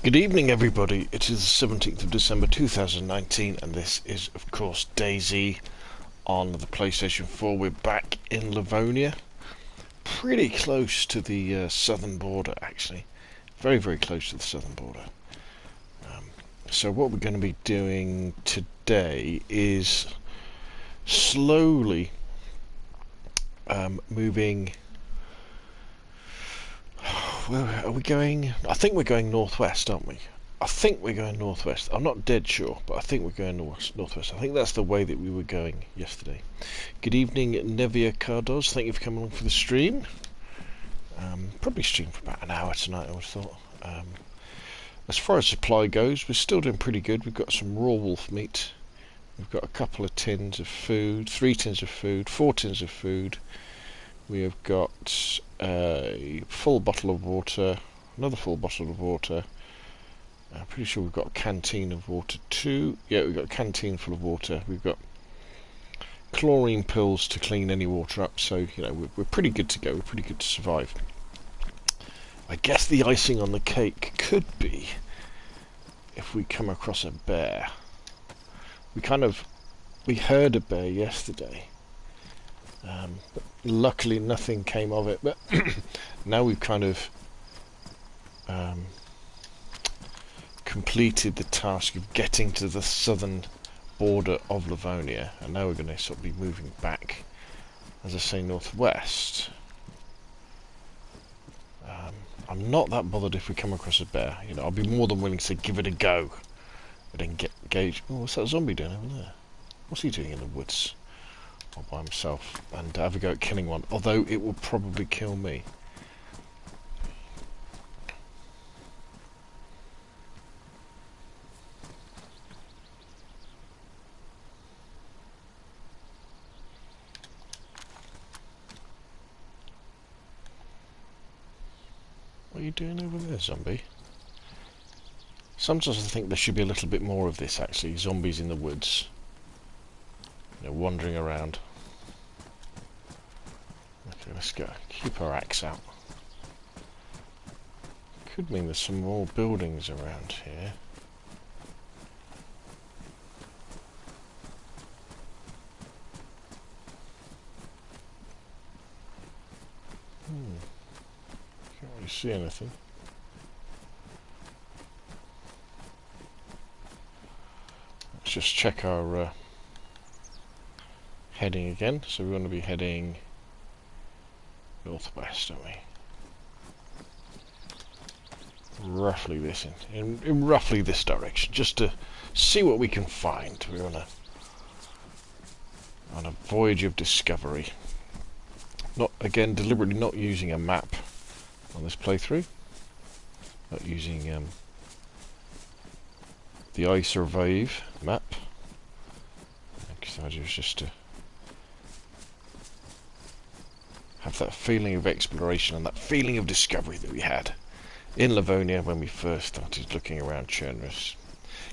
Good evening, everybody. It is the 17th of December 2019, and this is, of course, DayZ on the PlayStation 4. We're back in Livonia, pretty close to the southern border, actually. Very, very close to the southern border. So what we're going to be doing today is slowly moving. Where are we going? I think we're going northwest, aren't we? I think we're going northwest. I'm not dead sure, but I think we're going northwest. I think that's the way that we were going yesterday. Good evening, Nevia Cardos. Thank you for coming along for the stream. Probably stream for about an hour tonight, I would have thought. As far as supply goes, we're still doing pretty good. We've got some raw wolf meat. We've got a couple of tins of food, 3 tins of food, 4 tins of food. We have got a full bottle of water, another full bottle of water. I'm pretty sure we've got a canteen of water too. Yeah, we've got a canteen full of water. We've got chlorine pills to clean any water up, so you know we're pretty good to go. We're pretty good to survive. I guess the icing on the cake could be if we come across a bear. We heard a bear yesterday. But luckily nothing came of it, but now we've kind of completed the task of getting to the southern border of Livonia, and now we're going to sort of be moving back, as I say, northwest. I'm not that bothered if we come across a bear. You know, I'll be more than willing to give it a go, but then gauge. Oh, what's that zombie doing over there? What's he doing in the woods? All by himself, and have a go at killing one, although it will probably kill me. What are you doing over there, zombie? Sometimes I think there should be a little bit more of this, actually. Zombies in the woods, you know, wandering around. Okay, let's go. Keep our axe out. Could mean there's some more buildings around here. Can't really see anything. Let's just check our heading again. So we want to be heading northwest, don't we? Roughly this in roughly this direction, just to see what we can find. We're on a voyage of discovery. Not again, deliberately not using a map on this playthrough. Not using the I Survive map. The idea is just to have that feeling of exploration and that feeling of discovery that we had in Livonia when we first started looking around Chernarus.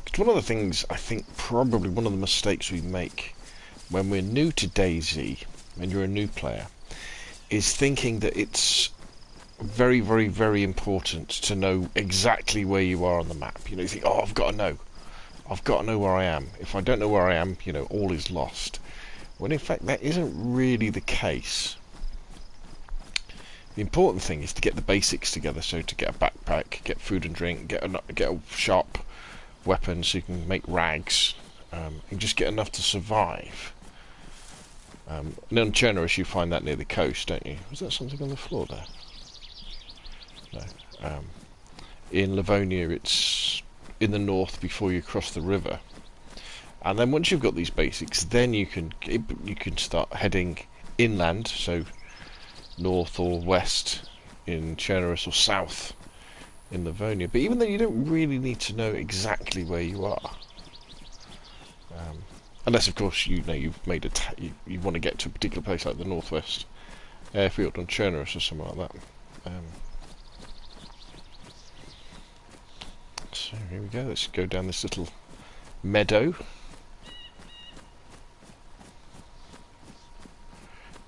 Because one of the things, I think probably one of the mistakes we make when we're new to DayZ, when you're a new player, is thinking that it's very, very, very important to know exactly where you are on the map. You know, you think, oh, I've got to know where I am. If I don't know where I am, you know, all is lost. When in fact that isn't really the case. The important thing is to get the basics together, so to get a backpack, get food and drink, get a sharp weapon so you can make rags, and just get enough to survive. And on Chernarus you find that near the coast, don't you? Was that something on the floor there? No. In Livonia it's in the north before you cross the river. And then once you've got these basics, then you can start heading inland, so north or west in Chernarus or south in Livonia. But even though you don't really need to know exactly where you are, unless of course you know you've made you want to get to a particular place like the northwest airfield on Chernarus or something like that. So here we go. Let's go down this little meadow.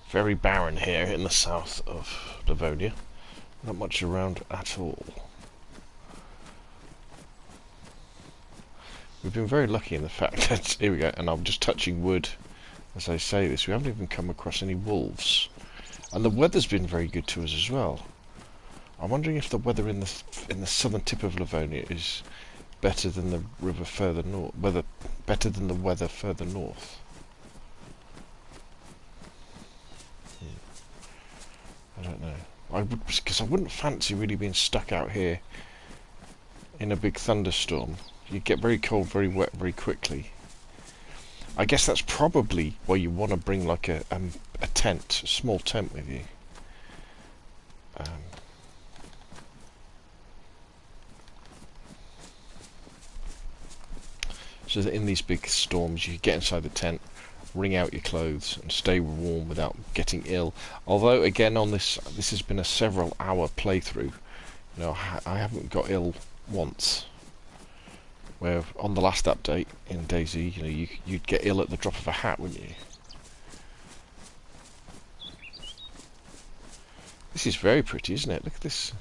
Very barren here in the south of Livonia. Not much around at all. We've been very lucky in the fact that, here we go, and I'm just touching wood as I say this, we haven't even come across any wolves. And the weather's been very good to us as well. I'm wondering if the weather in the southern tip of Livonia is better than the river further north, better than the weather further north. I don't know. Because I wouldn't fancy really being stuck out here in a big thunderstorm. You get very cold, very wet, very quickly. I guess that's probably why you want to bring like a tent, a small tent with you. So that in these big storms you get inside the tent, wring out your clothes and stay warm without getting ill. Although again on this has been a several hour playthrough. You know, I haven't got ill once. Where on the last update in DayZ, you know, you'd get ill at the drop of a hat, wouldn't you? This is very pretty, isn't it? Look at this.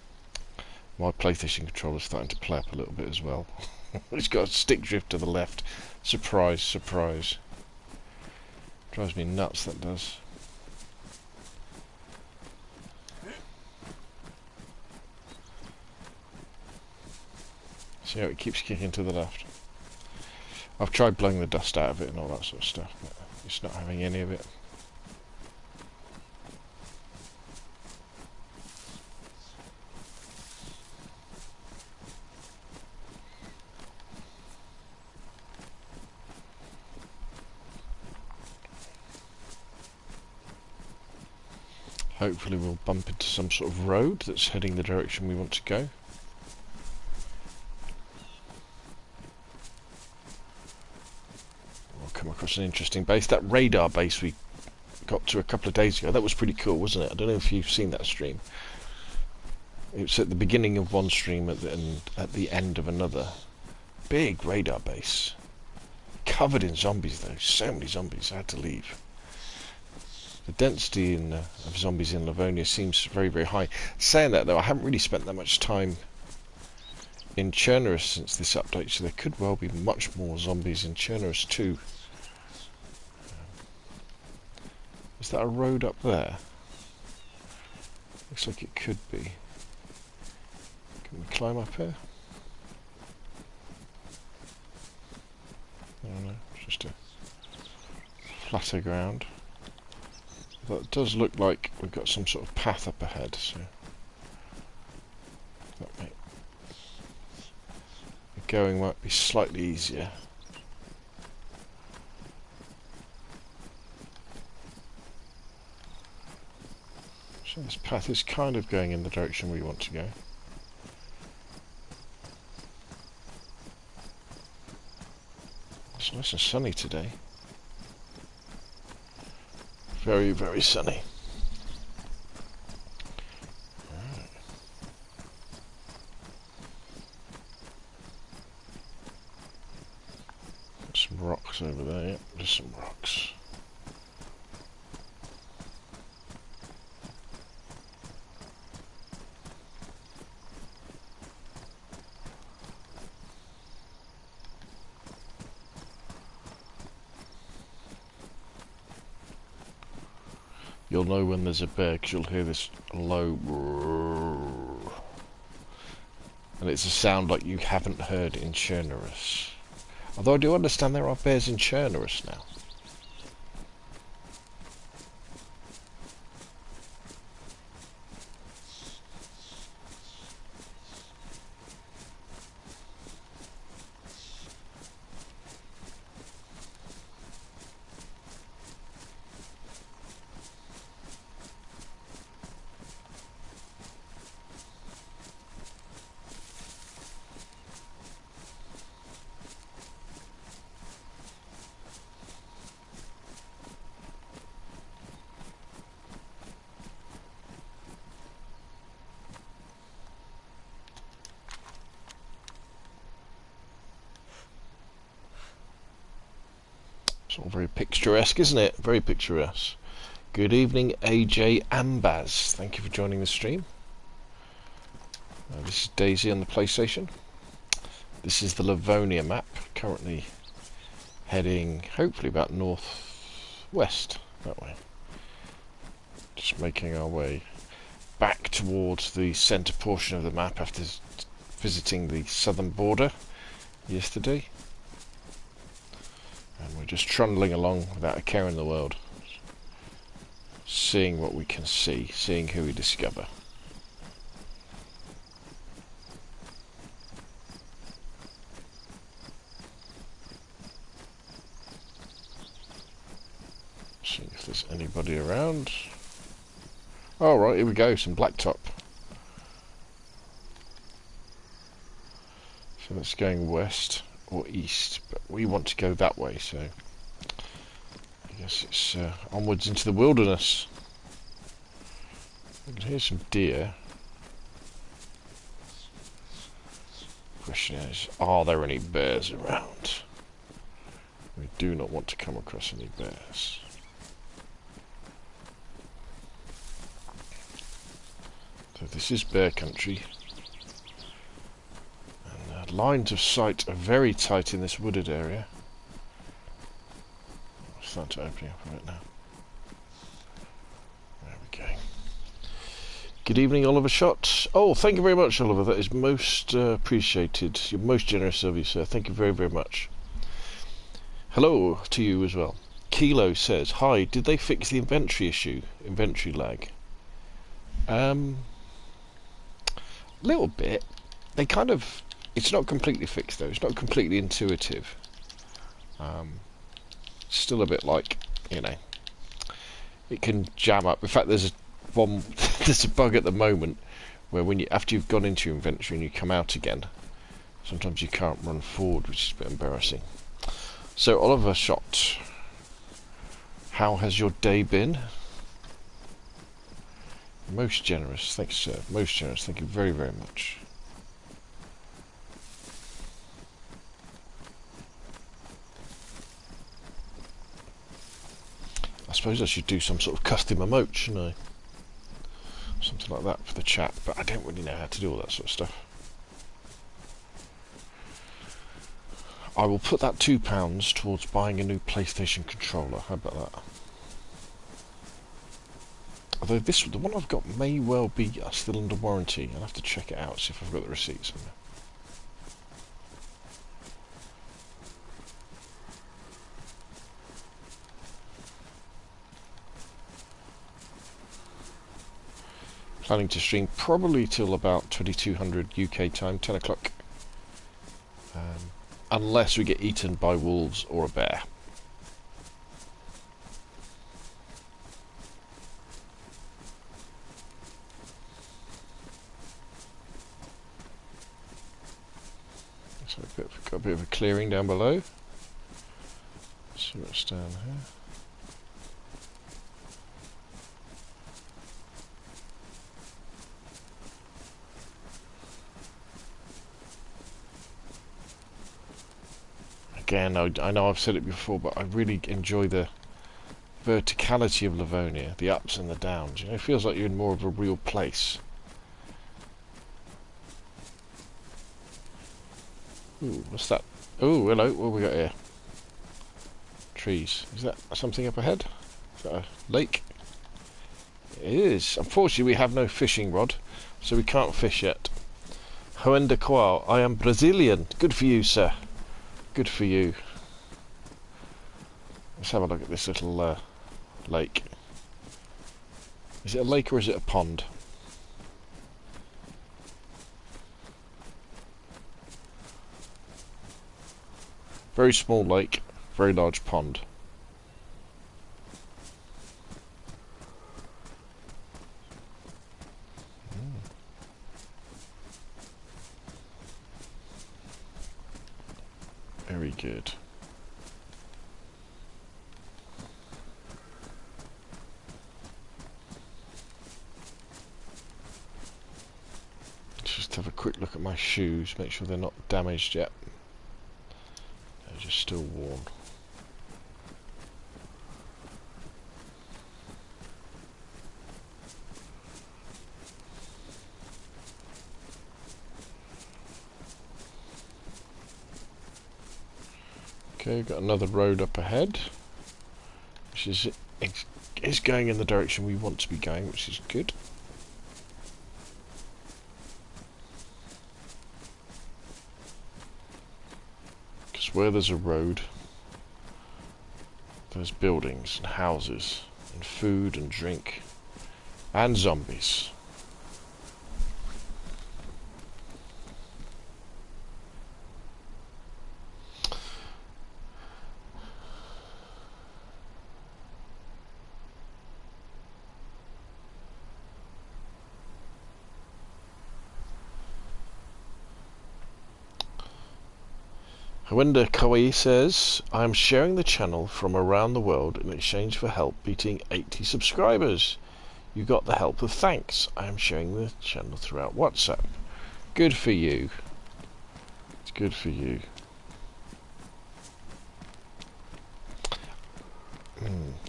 My PlayStation controller's starting to play up a little bit as well. It's got a stick drift to the left. Surprise, surprise. Drives me nuts, that does. See how it keeps kicking to the left. I've tried blowing the dust out of it and all that sort of stuff, but it's not having any of it. Hopefully we'll bump into some sort of road that's heading the direction we want to go. We'll come across an interesting base. That radar base we got to a couple of days ago, that was pretty cool, wasn't it? I don't know if you've seen that stream. It was at the beginning of one stream, at the end of another. Big radar base. Covered in zombies though, so many zombies, I had to leave. The density of zombies in Livonia seems very, very high. Saying that though, I haven't really spent that much time in Chernerus since this update, so there could well be much more zombies in Chernerus too. Is that a road up there? Looks like it could be. Can we climb up here? I don't know, just a flatter ground. That does look like we've got some sort of path up ahead, so the going might be slightly easier. So this path is kind of going in the direction we want to go. It's nice and sunny today. Very, very sunny. Right. Got some rocks over there, yep, just some rocks. You'll know when there's a bear because you'll hear this low roar. And it's a sound like you haven't heard in Chernerus. Although I do understand there are bears in Chernerus now. It's all very picturesque, isn't it? Very picturesque. Good evening, AJ Ambaz. Thank you for joining the stream. This is DayZ on the PlayStation. This is the Livonia map, currently heading hopefully about northwest, that way. Just making our way back towards the centre portion of the map after visiting the southern border yesterday. And we're just trundling along without a care in the world, seeing what we can see, seeing who we discover. Seeing if there's anybody around. Oh right, here we go, some blacktop. So that's going west or east, but we want to go that way, so I guess it's onwards into the wilderness. I can hear some deer. Question is, are there any bears around? We do not want to come across any bears. So this is bear country. And lines of sight are very tight in this wooded area. I'll start to open up a bit now. There we go. Good evening, Oliver Shot. Oh, thank you very much, Oliver. That is most appreciated. You're most generous of you, sir. Thank you very, very much. Hello to you as well. Kilo says, hi, did they fix the inventory issue? Inventory lag? Little bit. They kind of... It's not completely fixed, though. It's not completely intuitive. It's still a bit like, you know... It can jam up. In fact, there's a bug at the moment where when you, after you've gone into your inventory and you come out again, sometimes you can't run forward, which is a bit embarrassing. So, Oliver Shot, how has your day been? Most generous, thanks, sir. Most generous, thank you very, very much. I suppose I should do some sort of custom emote, shouldn't I? Something like that for the chat, but I don't really know how to do all that sort of stuff. I will put that £2 towards buying a new PlayStation controller. How about that? Although the one I've got may well be still under warranty. I'll have to check it out, see if I've got the receipt somewhere. Planning to stream probably till about 2200 UK time, 10 o'clock. Unless we get eaten by wolves or a bear. So got a bit of a clearing down below. Let's see what's down here. Again, I know I've said it before, but I really enjoy the verticality of Livonia, the ups and the downs. You know, it feels like you're in more of a real place. Ooh, what's that? Oh, hello, what have we got here? Trees. Is that something up ahead? Is that a lake? It is. Unfortunately, we have no fishing rod, so we can't fish yet. Hoenda Qual, I am Brazilian. Good for you, sir. Good for you. Let's have a look at this little lake. Is it a lake or is it a pond? Very small lake, very large pond. Very good. Just have a quick look at my shoes, make sure they're not damaged yet. They're just still worn. Okay, got another road up ahead, which is going in the direction we want to be going, which is good. Because where there's a road, there's buildings and houses and food and drink and zombies. Hawenda Kawaii says, I am sharing the channel from around the world in exchange for help beating 80 subscribers. You got the help of thanks. I am sharing the channel throughout WhatsApp. Good for you. It's good for you.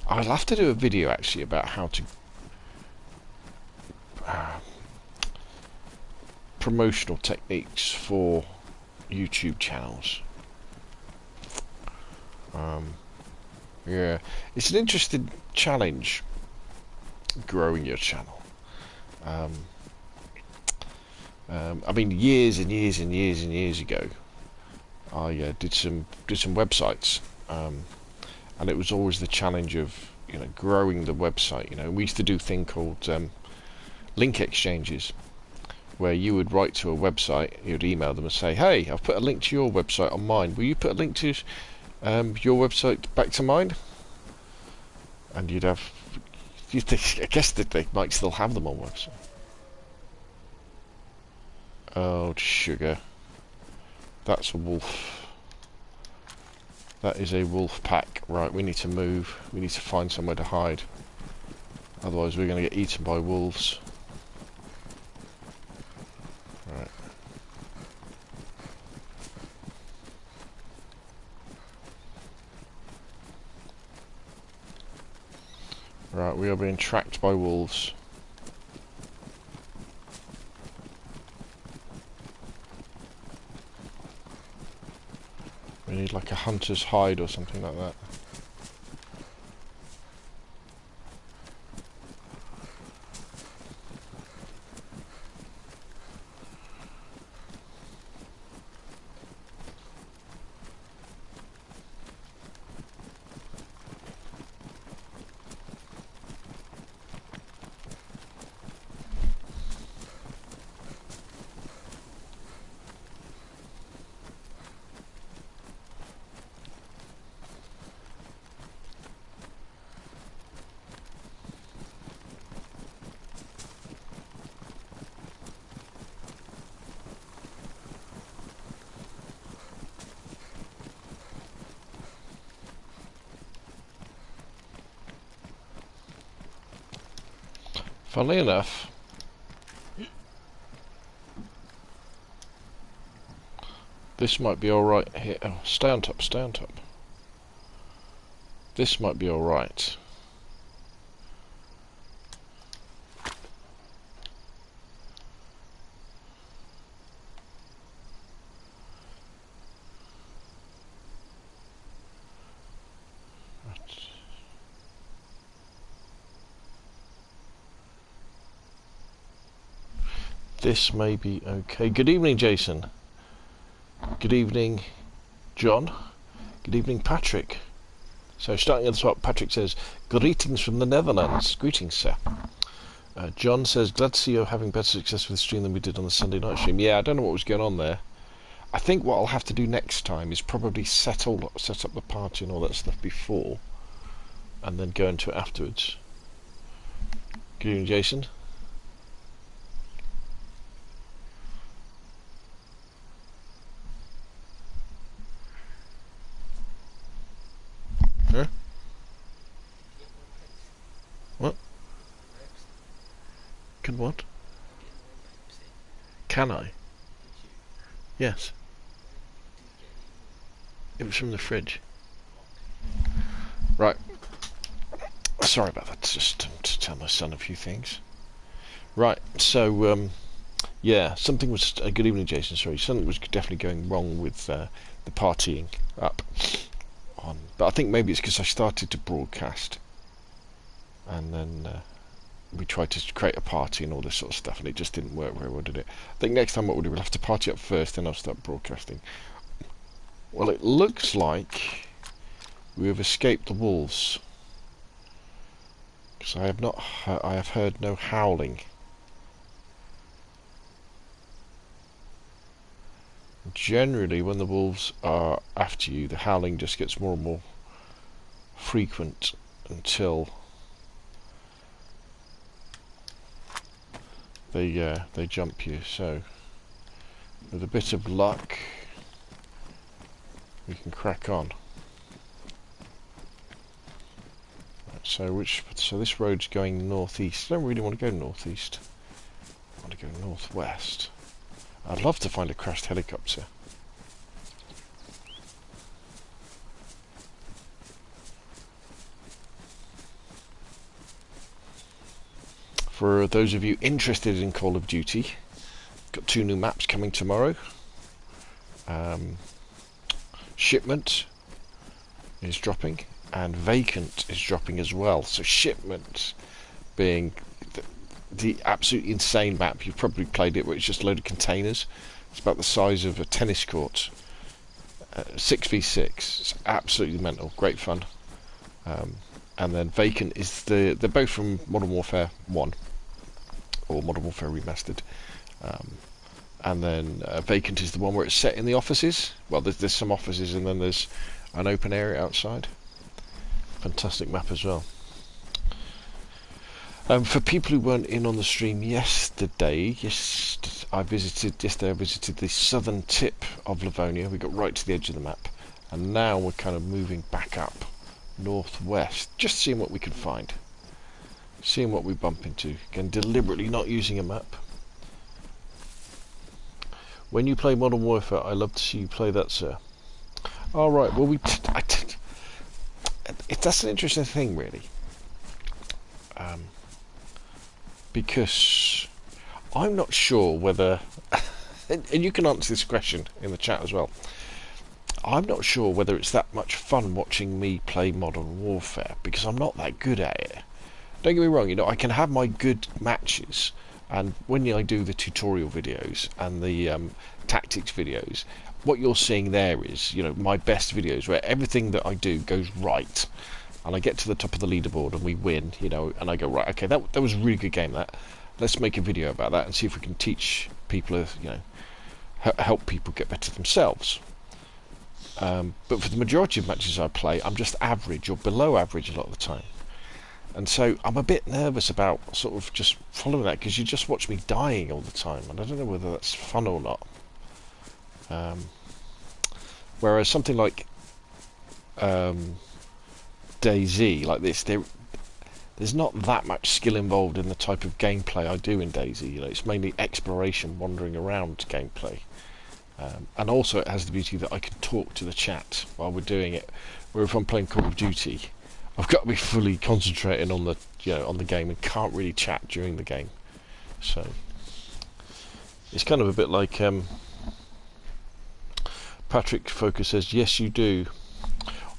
I'll have to do a video actually about how to promotional techniques for YouTube channels. Yeah, it's an interesting challenge growing your channel. I mean, years and years and years and years ago, I did some websites, and it was always the challenge of growing the website. We used to do a thing called link exchanges, where you would write to a website, you'd email them and say, hey, I've put a link to your website on mine. Will you put a link to your website back to mine? And you'd have, I guess that they might still have them on website. Oh, sugar. That's a wolf. That is a wolf pack. Right, we need to move. We need to find somewhere to hide. Otherwise we're going to get eaten by wolves. Right. Right, we are being tracked by wolves. We need like a hunter's hide or something like that. Funnily enough, this might be alright here. Oh, stay on top, stay on top. This might be alright. This may be okay. Good evening, Jason. Good evening, John. Good evening, Patrick. So starting at the top, Patrick says, greetings from the Netherlands. Greetings, sir. John says, glad to see you're having better success with the stream than we did on the Sunday night stream. Yeah, I don't know what was going on there. I think what I'll have to do next time is probably set up the party and all that stuff before, and then go into it afterwards. Good evening, Jason. Huh? What? Can what? Can I? Yes. It was from the fridge. Right. Sorry about that. Just to tell my son a few things. Right. So, yeah, something was. Good evening, Jason. Sorry, something was definitely going wrong with the partying up. on. But I think maybe it's because I started to broadcast, and then we tried to create a party and all this sort of stuff, and it just didn't work very well, did it? I think next time what we'll do, we'll have to party up first, then I'll start broadcasting. Well, it looks like we have escaped the wolves, because I have heard no howling. Generally, when the wolves are after you, the howling just gets more and more frequent until they jump you. So, with a bit of luck, we can crack on. So this road's going northeast. I don't really want to go northeast. I want to go northwest. I'd love to find a crashed helicopter. For those of you interested in Call of Duty, got 2 new maps coming tomorrow. Shipment is dropping, and Vacant is dropping as well. So Shipment being the absolutely insane map. You've probably played it, where it's just a load of containers. It's about the size of a tennis court. 6v6. It's absolutely mental. Great fun. And then Vacant is they're both from Modern Warfare 1 or Modern Warfare Remastered. And then Vacant is the one where it's set in the offices. Well, there's some offices, and then there's an open area outside. Fantastic map as well. For people who weren't in on the stream yesterday, I visited the southern tip of Livonia. We got right to the edge of the map, and now we're kind of moving back up northwest, just seeing what we can find, seeing what we bump into. Again, deliberately not using a map. When you play Modern Warfare, I love to see you play that, sir. All right. Well, that's an interesting thing, really. Because I'm not sure whether, and you can answer this question in the chat as well, I'm not sure whether it's that much fun watching me play Modern Warfare, because I'm not that good at it. Don't get me wrong, I can have my good matches, and when I do the tutorial videos and the tactics videos, what you're seeing there is, my best videos where everything that I do goes right. And I get to the top of the leaderboard and we win, and I go, right, okay, that was a really good game, that. Let's make a video about that and see if we can teach people, help people get better themselves. But for the majority of matches I play, I'm just average or below average a lot of the time. And so I'm a bit nervous about sort of just following that, because you just watch me dying all the time, and I don't know whether that's fun or not. Whereas something like DayZ, like this, there's not that much skill involved in the type of gameplay I do in DayZ. It's mainly exploration, wandering around gameplay, and also it has the beauty that I can talk to the chat while we're doing it. Where if I'm playing Call of Duty, I've got to be fully concentrating on the on the game and can't really chat during the game. So it's kind of a bit like Patrick Focus says, yes you do.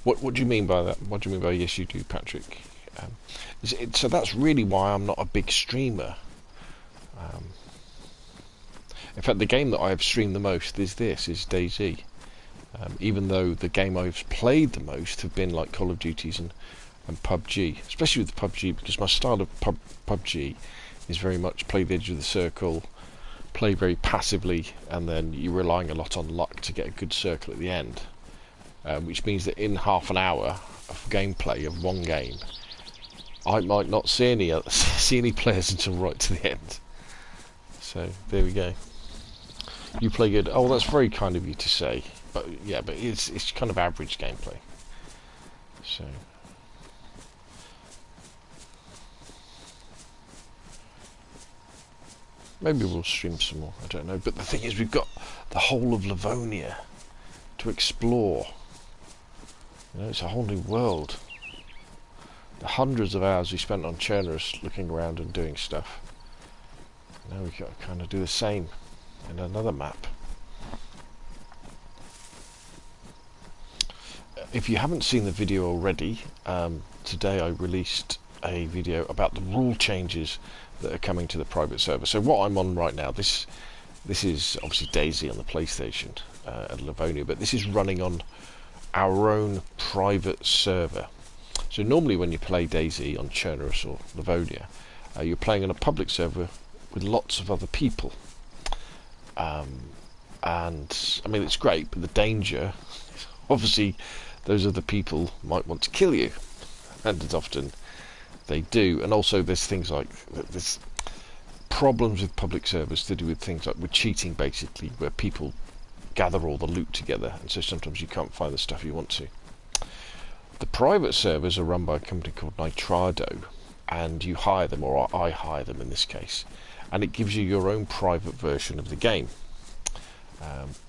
What do you mean by that? What do you mean by yes you do, Patrick? So that's really why I'm not a big streamer. In fact, the game that I've streamed the most is DayZ. Even though the game I've played the most have been like Call of Duties and PUBG, especially with PUBG, because my style of PUBG is very much play the edge of the circle, play very passively, and then you're relying a lot on luck to get a good circle at the end. Which means that in half an hour of gameplay of one game, I might not see any players until right to the end. So there we go. You play good. Oh, that's very kind of you to say. But yeah, but it's kind of average gameplay. So maybe we'll stream some more. I don't know. But the thing is, we've got the whole of Livonia to explore. It's a whole new world. The hundreds of hours we spent on Cherners looking around and doing stuff. Now we've got to kind of do the same in another map. If you haven't seen the video already, today I released a video about the rule changes that are coming to the private server. So what I'm on right now, this is obviously DayZ on the PlayStation at Livonia, but this is running on our own private server. So normally when you play DayZ on Chernarus or Livonia, you're playing on a public server with lots of other people. And I mean, it's great, but the danger, obviously, those other people might want to kill you, and as often they do. And also there's things like, there's problems with public servers to do with things like with cheating, basically, where people gather all the loot together, and so sometimes you can't find the stuff you want to. The private servers are run by a company called Nitrado, and you hire them, or I hire them in this case, and it gives you your own private version of the game,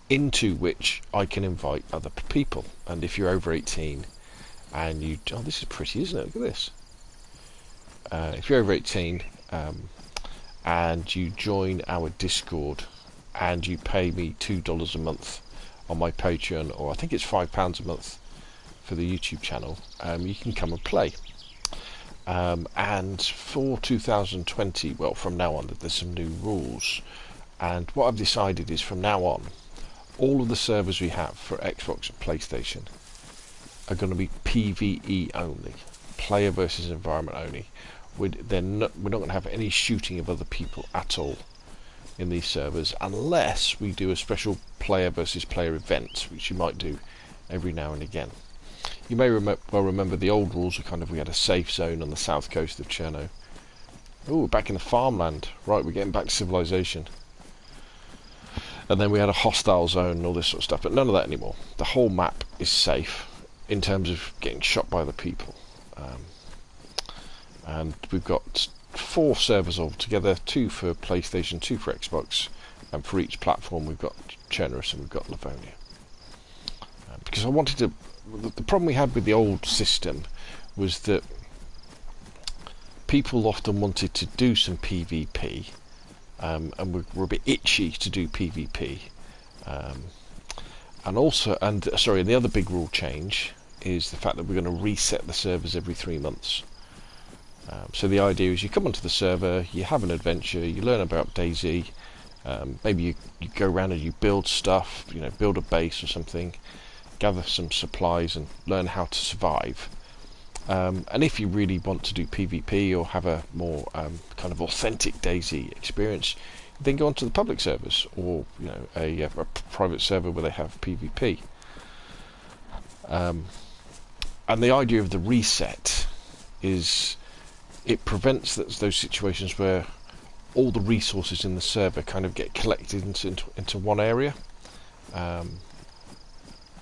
into which I can invite other people. And if you're over 18 and you, oh, this is pretty, isn't it? Look at this. If you're over 18 and you join our Discord and you pay me $2 a month on my Patreon, or I think it's £5 a month for the YouTube channel, you can come and play. And for 2020, well, from now on, there's some new rules, and what I've decided is from now on, all of the servers we have for Xbox and PlayStation are going to be PvE only, player versus environment only. We're not going to have any shooting of other people at all in these servers, unless we do a special player versus player event, which you might do every now and again. You may well remember the old rules are kind of, we had a safe zone on the south coast of Cherno. Oh, we're back in the farmland. Right, we're getting back to civilization. And then we had a hostile zone and all this sort of stuff, but none of that anymore. The whole map is safe in terms of getting shot by the people. And we've got 4 servers altogether, 2 for PlayStation, 2 for Xbox, and for each platform we've got Chernarus and we've got Livonia. Because I wanted to, the problem we had with the old system was that people often wanted to do some PvP, and we're a bit itchy to do PvP. And also, sorry, the other big rule change is the fact that we're going to reset the servers every 3 months. So the idea is you come onto the server, you have an adventure, you learn about DayZ, maybe you go around and you build stuff, you know, build a base or something, gather some supplies and learn how to survive. And if you really want to do PvP or have a more kind of authentic DayZ experience, then go onto the public servers, or you know, a private server where they have PvP. And the idea of the reset is it prevents those situations where all the resources in the server kind of get collected into one area. Oh,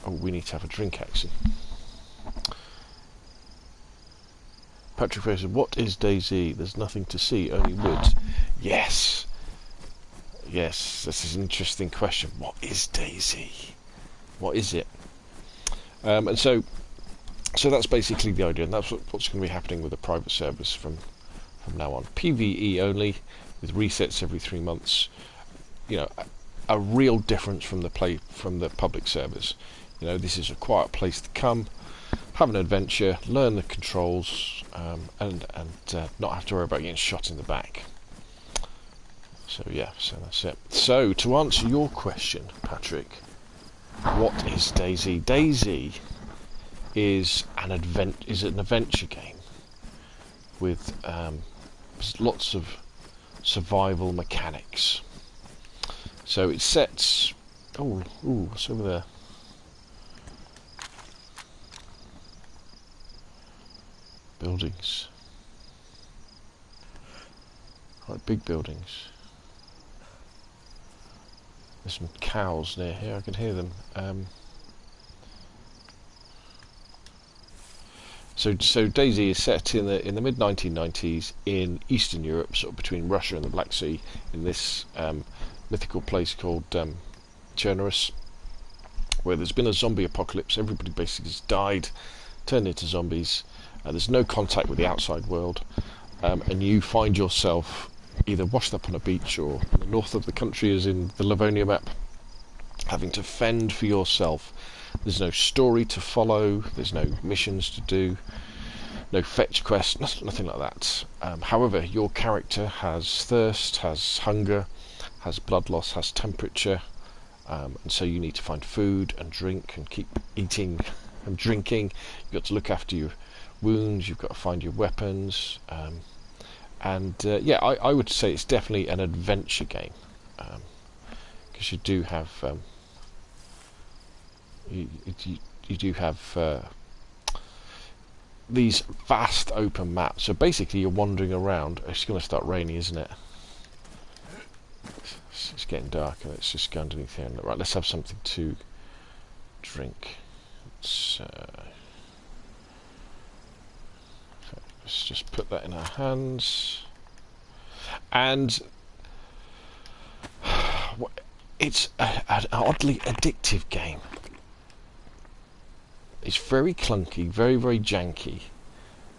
we need to have a drink, actually. Patrick Fraser, what is DayZ? There's nothing to see, only woods. Yes. Yes, this is an interesting question. What is DayZ? What is it? And so that's basically the idea, and that's what's going to be happening with the private servers from now on. PvE only, with resets every 3 months. You know, a real difference from the public servers. You know, this is a quiet place to come, have an adventure, learn the controls, and not have to worry about getting shot in the back. So yeah, so that's it. So to answer your question, Patrick, what is DayZ? DayZ is an adventure game with lots of survival mechanics. So it sets. Oh, what's over there? Buildings. Quite big buildings. There's some cows near here. I can hear them. So DayZ is set in the mid 1990s in Eastern Europe, sort of between Russia and the Black Sea, in this mythical place called Chernarus, where there's been a zombie apocalypse. Everybody basically has died, turned into zombies. There's no contact with the outside world, and you find yourself either washed up on a beach or in the north of the country, as in the Livonia map, having to fend for yourself. There's no story to follow, there's no missions to do, no fetch quests, nothing like that. However, your character has thirst, has hunger, has blood loss, has temperature, and so you need to find food and drink and keep eating and drinking. You've got to look after your wounds, you've got to find your weapons, yeah, I would say it's definitely an adventure game, because you do have you do have these vast open maps. So basically you're wandering around. It's going to start raining, isn't it? It's getting darker. Let's just go underneath here. Right, let's have something to drink. Let's just put that in our hands. And it's an oddly addictive game. It's very clunky, very, very janky,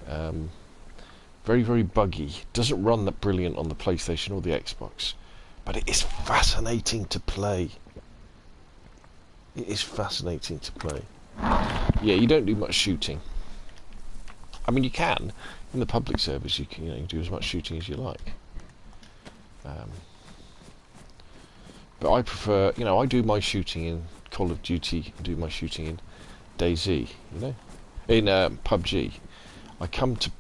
very, very buggy. Doesn't run that brilliant on the PlayStation or the Xbox, but it is fascinating to play. It is fascinating to play. Yeah, you don't do much shooting. I mean, you can in the public servers. You can, you do as much shooting as you like. But I prefer, I do my shooting in Call of Duty. I do my shooting in DayZ, in PUBG. I come to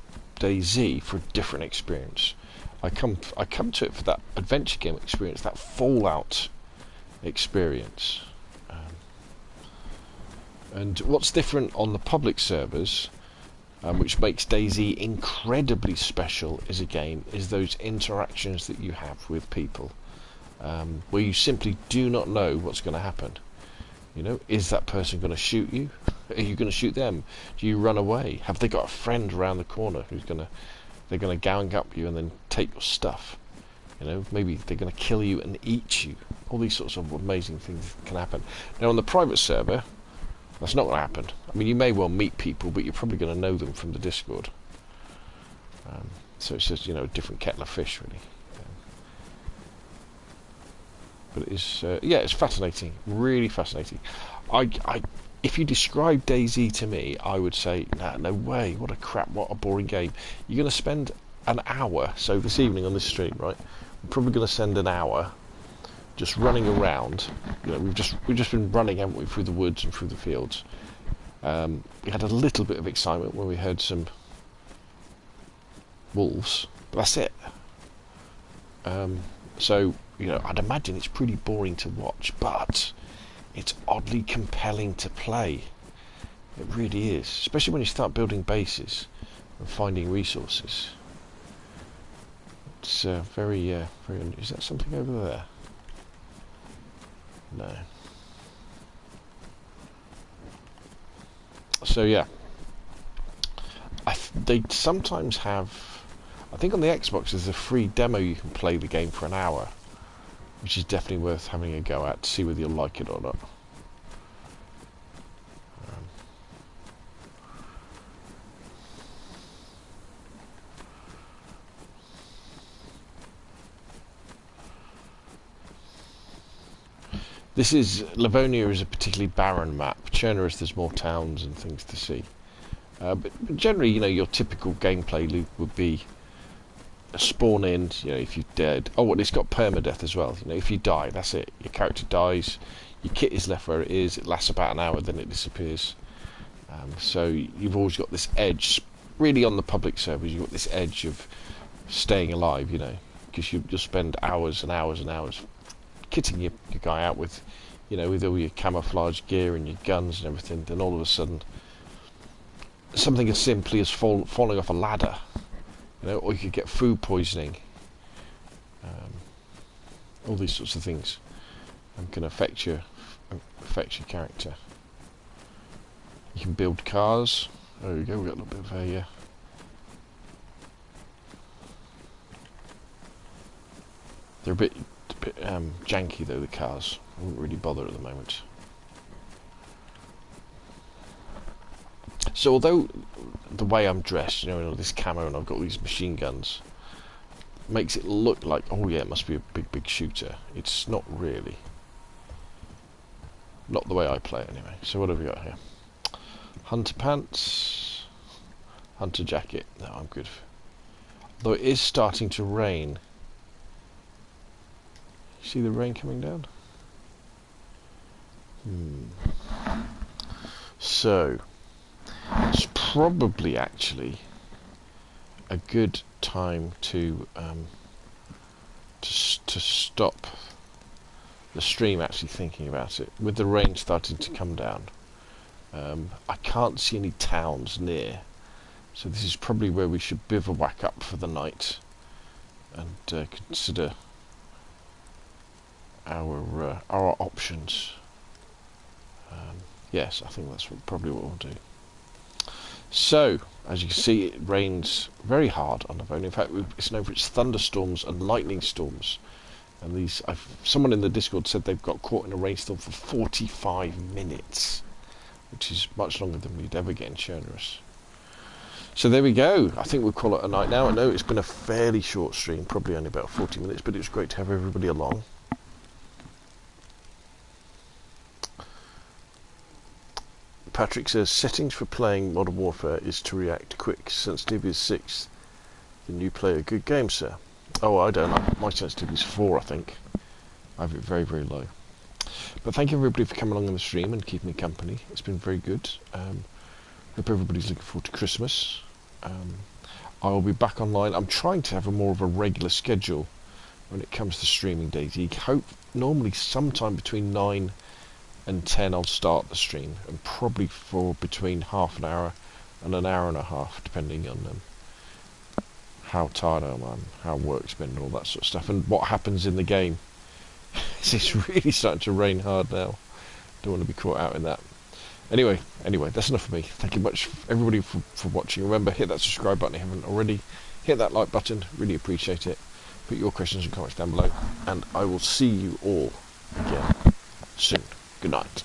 DayZ for a different experience. I come to it for that adventure game experience, that Fallout experience. And what's different on the public servers, which makes DayZ incredibly special as a game, is those interactions that you have with people, where you simply do not know what's going to happen. Is that person going to shoot you? Are you going to shoot them? Do you run away? Have they got a friend around the corner who's they're going to gang up you and then take your stuff? Maybe they're going to kill you and eat you. All these sorts of amazing things can happen. Now on the private server, that's not going to happen. I mean, you may well meet people, but you're probably going to know them from the Discord. So it's just, a different kettle of fish, really. But it is, yeah, it's fascinating, really fascinating. If you describe DayZ to me, I would say, nah, no way, what a boring game. You're going to spend an hour, so this evening on this stream, right, we're probably going to spend an hour just running around. We've just been running, haven't we, through the woods and through the fields. We had a little bit of excitement when we heard some wolves, but that's it. So, I'd imagine it's pretty boring to watch, but it's oddly compelling to play. It really is, especially when you start building bases and finding resources. It's very, very. Is that something over there? No. So yeah, they sometimes have. I think on the Xbox there's a free demo you can play the game for an hour, which is definitely worth having a go at to see whether you'll like it or not. This is Livonia is a particularly barren map. Chernobyl, there's more towns and things to see. But generally, your typical gameplay loop would be spawn in, if you're dead. Oh, well, it's got permadeath as well. If you die, that's it. Your character dies. Your kit is left where it is. It lasts about an hour, then it disappears. So you've always got this edge. Really, on the public servers, you've got this edge of staying alive, because you'll spend hours and hours and hours kitting your guy out with, with all your camouflage gear and your guns and everything. Then all of a sudden, something as simply as falling off a ladder, or you could get food poisoning. All these sorts of things can affect your character. You can build cars. There we go. We've got a little bit of a. They're a bit janky though, the cars. I wouldn't really bother at the moment. So although the way I'm dressed, in all this camo and I've got all these machine guns, makes it look like, oh yeah, it must be a big shooter. It's not really. Not the way I play it anyway. So what have we got here? Hunter pants, hunter jacket. No, I'm good. Though it is starting to rain. See the rain coming down? So it's probably actually a good time to stop the stream, actually thinking about it. With the rain starting to come down, I can't see any towns near, so this is probably where we should bivouac up for the night and consider our options. Yes, I think that's probably what we'll do. So, as you can see, it rains very hard on Livonia. In fact, it's known for its thunderstorms and lightning storms. And these, someone in the Discord said they've got caught in a rainstorm for 45 minutes, which is much longer than we'd ever get in Chernerus. So there we go. I think we'll call it a night now. I know it's been a fairly short stream, probably only about 40 minutes, but it was great to have everybody along. Patrick says, settings for playing Modern Warfare is to react quick. Sensitivity is 6. Can you play a good game, sir? Oh, I don't know. My sensitivity is 4, I think. I have it very, very low. But thank you everybody for coming along on the stream and keeping me company. It's been very good. Hope everybody's looking forward to Christmas. I'll be back online. I'm trying to have more of a regular schedule when it comes to streaming DayZ. Hope normally sometime between 9 and 10 I'll start the stream, and probably for between half an hour and an hour and a half, depending on how tired I am, how work's been and all that sort of stuff, and what happens in the game. It's really starting to rain hard now. Don't want to be caught out in that. Anyway, that's enough for me. Thank you much everybody for watching. Remember, hit that subscribe button if you haven't already. Hit that like button, really appreciate it. Put your questions and comments down below, and I will see you all again soon. Good night.